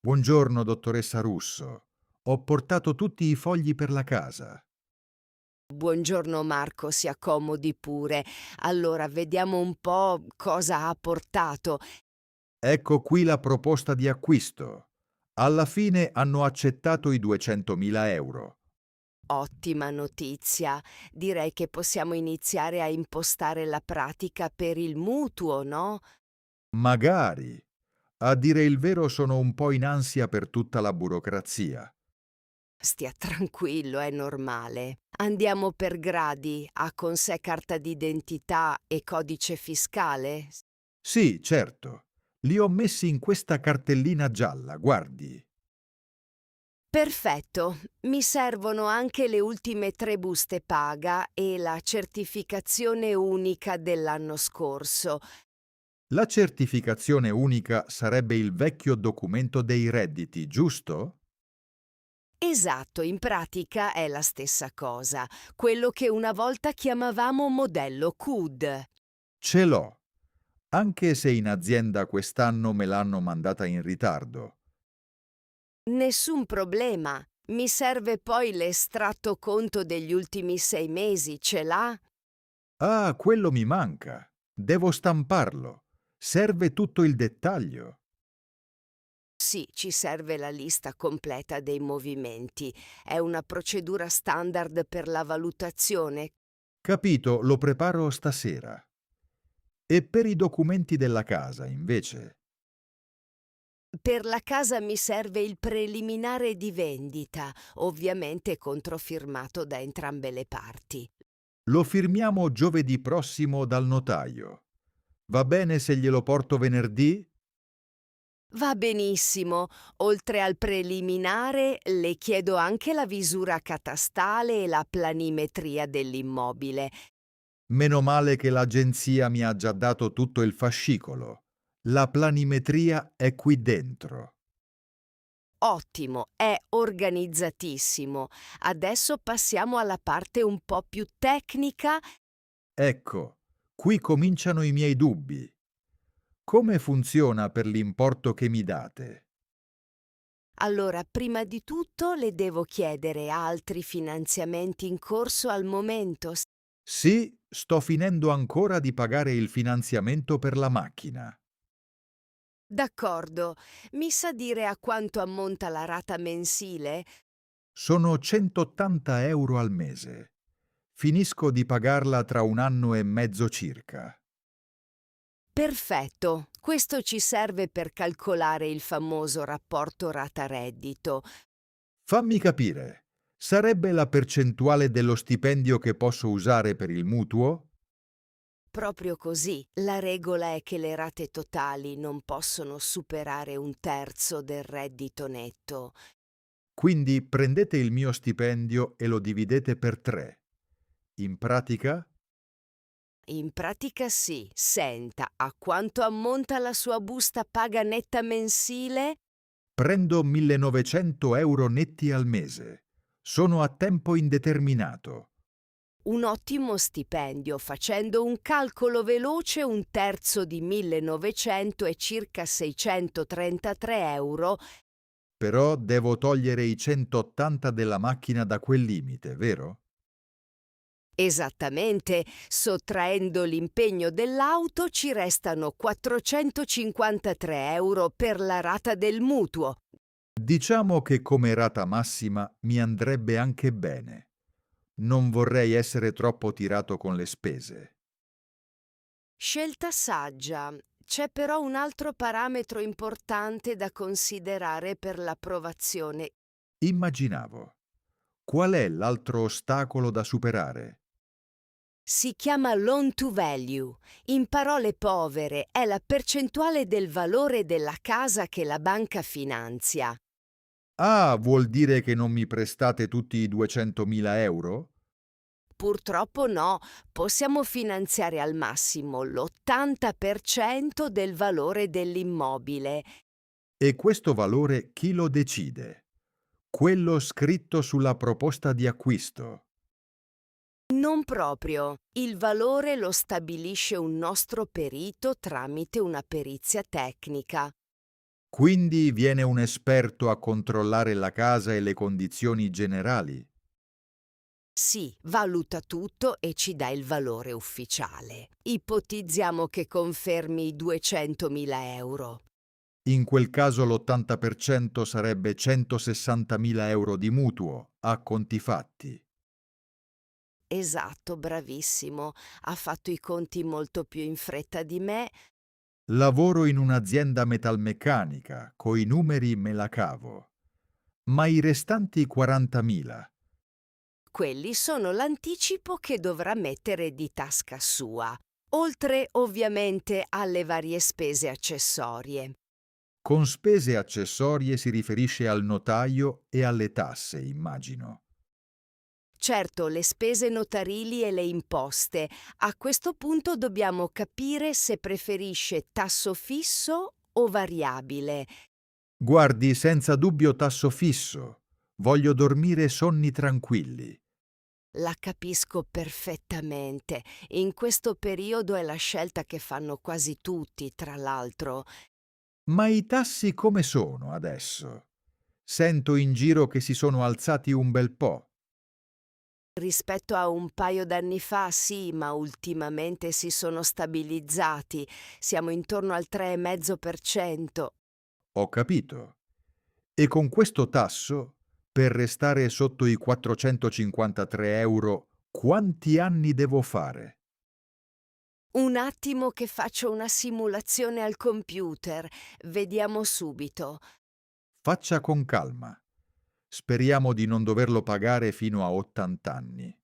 Buongiorno, dottoressa Russo. Ho portato tutti i fogli per la casa. Buongiorno Marco, si accomodi pure. Allora, vediamo un po' cosa ha portato. Ecco qui la proposta di acquisto. Alla fine hanno accettato i 200.000 euro. Ottima notizia. Direi che possiamo iniziare a impostare la pratica per il mutuo, no? Magari. A dire il vero sono un po' in ansia per tutta la burocrazia. Stia tranquillo, è normale. Andiamo per gradi. Ha con sé carta d'identità e codice fiscale? Sì, certo. Li ho messi in questa cartellina gialla, guardi. Perfetto, mi servono anche le ultime 3 buste paga e la certificazione unica dell'anno scorso. La certificazione unica sarebbe il vecchio documento dei redditi, giusto? Esatto, in pratica è la stessa cosa, quello che una volta chiamavamo modello CUD. Ce l'ho, anche se in azienda quest'anno me l'hanno mandata in ritardo. Nessun problema. Mi serve poi l'estratto conto degli ultimi 6 mesi, ce l'ha? Ah, quello mi manca. Devo stamparlo. Serve tutto il dettaglio. Sì, ci serve la lista completa dei movimenti. È una procedura standard per la valutazione. Capito, lo preparo stasera. E per i documenti della casa, invece? Per la casa mi serve il preliminare di vendita, ovviamente controfirmato da entrambe le parti. Lo firmiamo giovedì prossimo dal notaio. Va bene se glielo porto venerdì? Va benissimo. Oltre al preliminare, le chiedo anche la visura catastale e la planimetria dell'immobile. Meno male che l'agenzia mi ha già dato tutto il fascicolo. La planimetria è qui dentro. Ottimo, è organizzatissimo. Adesso passiamo alla parte un po' più tecnica. Ecco, qui cominciano i miei dubbi. Come funziona per l'importo che mi date? Allora, prima di tutto le devo chiedere altri finanziamenti in corso al momento. Sì, sto finendo ancora di pagare il finanziamento per la macchina. D'accordo. Mi sa dire a quanto ammonta la rata mensile? Sono 180 euro al mese. Finisco di pagarla tra un anno e mezzo circa. Perfetto. Questo ci serve per calcolare il famoso rapporto rata-reddito. Fammi capire, sarebbe la percentuale dello stipendio che posso usare per il mutuo? Proprio così. La regola è che le rate totali non possono superare un terzo del reddito netto. Quindi prendete il mio stipendio e lo dividete per 3. In pratica, In pratica sì. Senta, a quanto ammonta la sua busta paga netta mensile? prendo 1900 euro netti al mese. Sono a tempo indeterminato. Un ottimo stipendio, facendo un calcolo veloce un terzo di 1900 è circa 633 euro. Però devo togliere i 180 della macchina da quel limite, vero? Esattamente, sottraendo l'impegno dell'auto ci restano 453 euro per la rata del mutuo. Diciamo che come rata massima mi andrebbe anche bene. Non vorrei essere troppo tirato con le spese. Scelta saggia. C'è però un altro parametro importante da considerare per l'approvazione. Immaginavo. Qual è l'altro ostacolo da superare? Si chiama loan to value. In parole povere è la percentuale del valore della casa che la banca finanzia. Ah, vuol dire che non mi prestate tutti i 200.000 euro? Purtroppo no, possiamo finanziare al massimo l'80% del valore dell'immobile. E questo valore chi lo decide? Quello scritto sulla proposta di acquisto. Non proprio. Il valore lo stabilisce un nostro perito tramite una perizia tecnica. Quindi viene un esperto a controllare la casa e le condizioni generali? Sì, valuta tutto e ci dà il valore ufficiale. Ipotizziamo che confermi 200.000 euro. In quel caso l'80% sarebbe 160.000 euro di mutuo, a conti fatti. Esatto, bravissimo. Ha fatto i conti molto più in fretta di me. Lavoro in un'azienda metalmeccanica, coi numeri me la cavo. Ma i restanti 40.000? Quelli sono l'anticipo che dovrà mettere di tasca sua, oltre ovviamente alle varie spese accessorie. Con spese accessorie si riferisce al notaio e alle tasse, immagino. Certo, le spese notarili e le imposte. A questo punto dobbiamo capire se preferisce tasso fisso o variabile. Guardi, senza dubbio tasso fisso. Voglio dormire sonni tranquilli. La capisco perfettamente. In questo periodo è la scelta che fanno quasi tutti, tra l'altro. Ma i tassi come sono adesso? Sento in giro che si sono alzati un bel po'. Rispetto a un paio d'anni fa, sì, ma ultimamente si sono stabilizzati. Siamo intorno al 3,5%. Ho capito. E con questo tasso, per restare sotto i 453 euro, quanti anni devo fare? Un attimo che faccio una simulazione al computer. Vediamo subito. Faccia con calma. Speriamo di non doverlo pagare fino a 80 anni.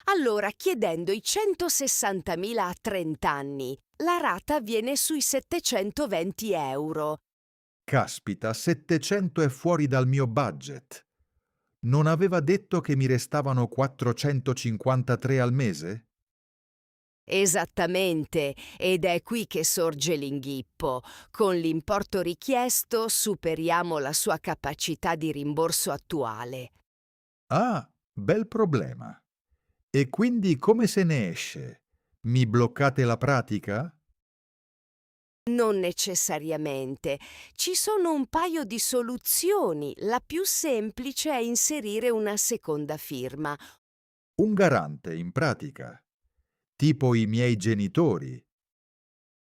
Allora, chiedendo i 160.000 a 30 anni, la rata viene sui 720 euro. Caspita, 700 è fuori dal mio budget. Non aveva detto che mi restavano 453 al mese? Esattamente, ed è qui che sorge l'inghippo. Con l'importo richiesto superiamo la sua capacità di rimborso attuale. Ah, bel problema. E quindi come se ne esce? Mi bloccate la pratica? Non necessariamente. Ci sono un paio di soluzioni. La più semplice è inserire una seconda firma. Un garante, in pratica. Tipo i miei genitori.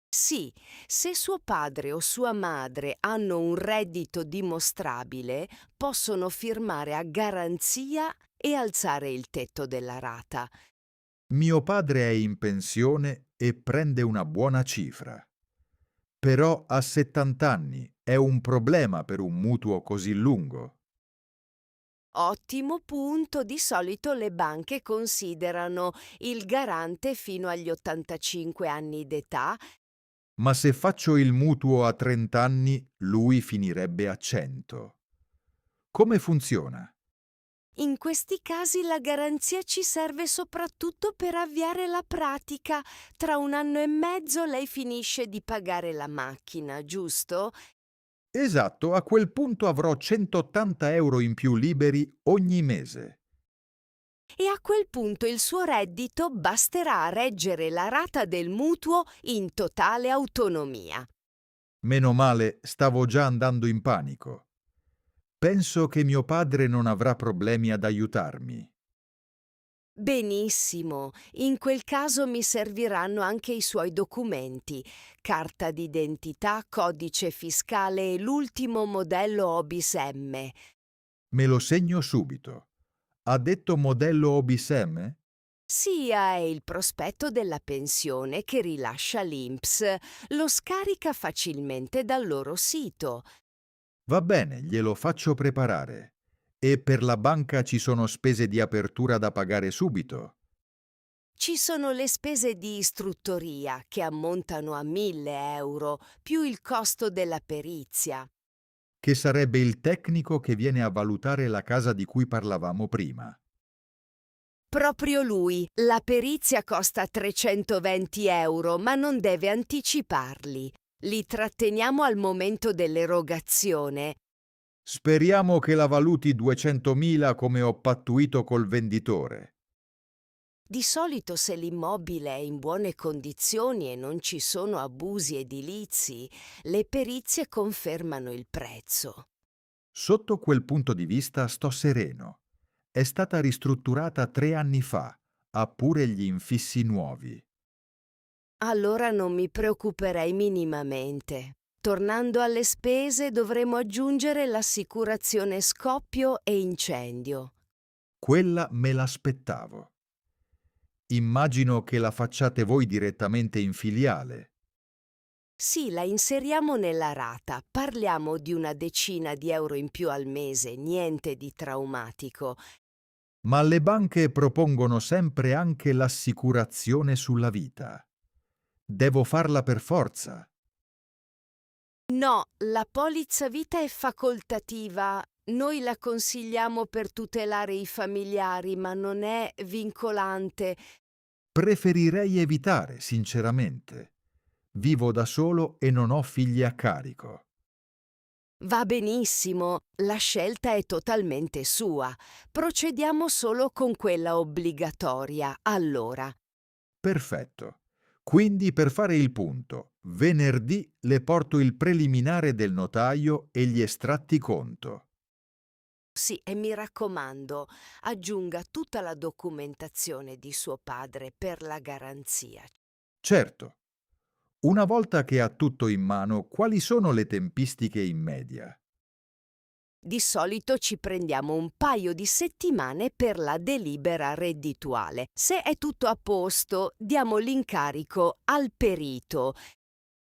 Sì, se suo padre o sua madre hanno un reddito dimostrabile, possono firmare a garanzia e alzare il tetto della rata. Mio padre è in pensione e prende una buona cifra. Però a 70 anni è un problema per un mutuo così lungo. Ottimo punto, di solito le banche considerano il garante fino agli 85 anni d'età. Ma se faccio il mutuo a 30 anni, lui finirebbe a 100. Come funziona? In questi casi la garanzia ci serve soprattutto per avviare la pratica. Tra 1 anno e mezzo lei finisce di pagare la macchina, giusto? Esatto, a quel punto avrò 180 euro in più liberi ogni mese. E a quel punto il suo reddito basterà a reggere la rata del mutuo in totale autonomia. Meno male, stavo già andando in panico. Penso che mio padre non avrà problemi ad aiutarmi. Benissimo, in quel caso mi serviranno anche i suoi documenti, carta d'identità, codice fiscale e l'ultimo modello Obis M. Me lo segno subito. Ha detto modello Obisem? SIA è il prospetto della pensione che rilascia l'INPS. Lo scarica facilmente dal loro sito. Va bene, glielo faccio preparare. E per la banca ci sono spese di apertura da pagare subito. Ci sono le spese di istruttoria che ammontano a 1.000 euro, più il costo della perizia. Che sarebbe il tecnico che viene a valutare la casa di cui parlavamo prima. Proprio lui. La perizia costa 320 euro, ma non deve anticiparli. Li tratteniamo al momento dell'erogazione. Speriamo che la valuti 200.000 come ho pattuito col venditore. Di solito se l'immobile è in buone condizioni e non ci sono abusi edilizi, le perizie confermano il prezzo. Sotto quel punto di vista sto sereno. È stata ristrutturata 3 anni fa, ha pure gli infissi nuovi. Allora non mi preoccuperei minimamente. Tornando alle spese dovremo aggiungere l'assicurazione scoppio e incendio. Quella me l'aspettavo. Immagino che la facciate voi direttamente in filiale. Sì, la inseriamo nella rata. Parliamo di una decina di euro in più al mese, niente di traumatico. Ma le banche propongono sempre anche l'assicurazione sulla vita. Devo farla per forza. No, la polizza vita è facoltativa. Noi la consigliamo per tutelare i familiari, ma non è vincolante. Preferirei evitare, sinceramente. Vivo da solo e non ho figli a carico. Va benissimo, la scelta è totalmente sua. Procediamo solo con quella obbligatoria, allora. Perfetto. Quindi per fare il punto, venerdì le porto il preliminare del notaio e gli estratti conto. Sì, e mi raccomando, aggiunga tutta la documentazione di suo padre per la garanzia. Certo. Una volta che ha tutto in mano, quali sono le tempistiche in media? Di solito ci prendiamo un paio di settimane per la delibera reddituale. Se è tutto a posto, diamo l'incarico al perito.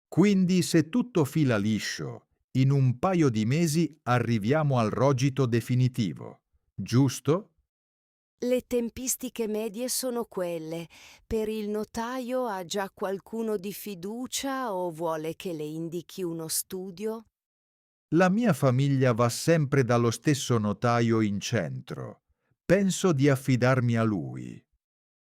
Quindi se tutto fila liscio, in un paio di mesi arriviamo al rogito definitivo, giusto? Le tempistiche medie sono quelle. Per il notaio ha già qualcuno di fiducia o vuole che le indichi uno studio? La mia famiglia va sempre dallo stesso notaio in centro. Penso di affidarmi a lui.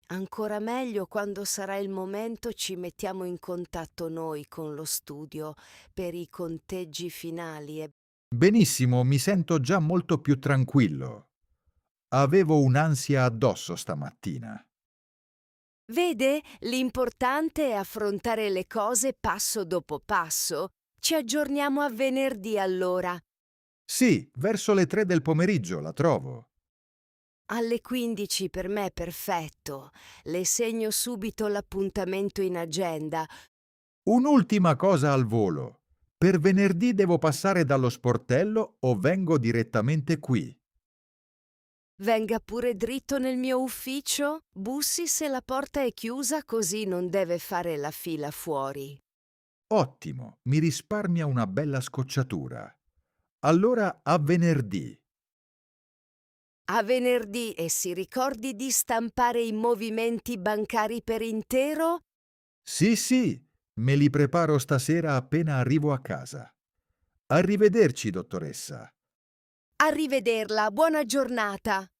Ancora meglio quando sarà il momento ci mettiamo in contatto noi con lo studio per i conteggi finali e Benissimo, mi sento già molto più tranquillo. Avevo un'ansia addosso stamattina. vede, l'importante è affrontare le cose passo dopo passo. Ci aggiorniamo a venerdì allora. Sì, verso le 3 del pomeriggio la trovo. Alle 15 per me è perfetto. Le segno subito l'appuntamento in agenda. Un'ultima cosa al volo. Per venerdì devo passare dallo sportello o vengo direttamente qui? Venga pure dritto nel mio ufficio. Bussi se la porta è chiusa così non deve fare la fila fuori. Ottimo, mi risparmia una bella scocciatura. Allora a venerdì. A venerdì e si ricordi di stampare i movimenti bancari per intero? Sì, sì, me li preparo stasera appena arrivo a casa. Arrivederci, dottoressa. Arrivederla, buona giornata!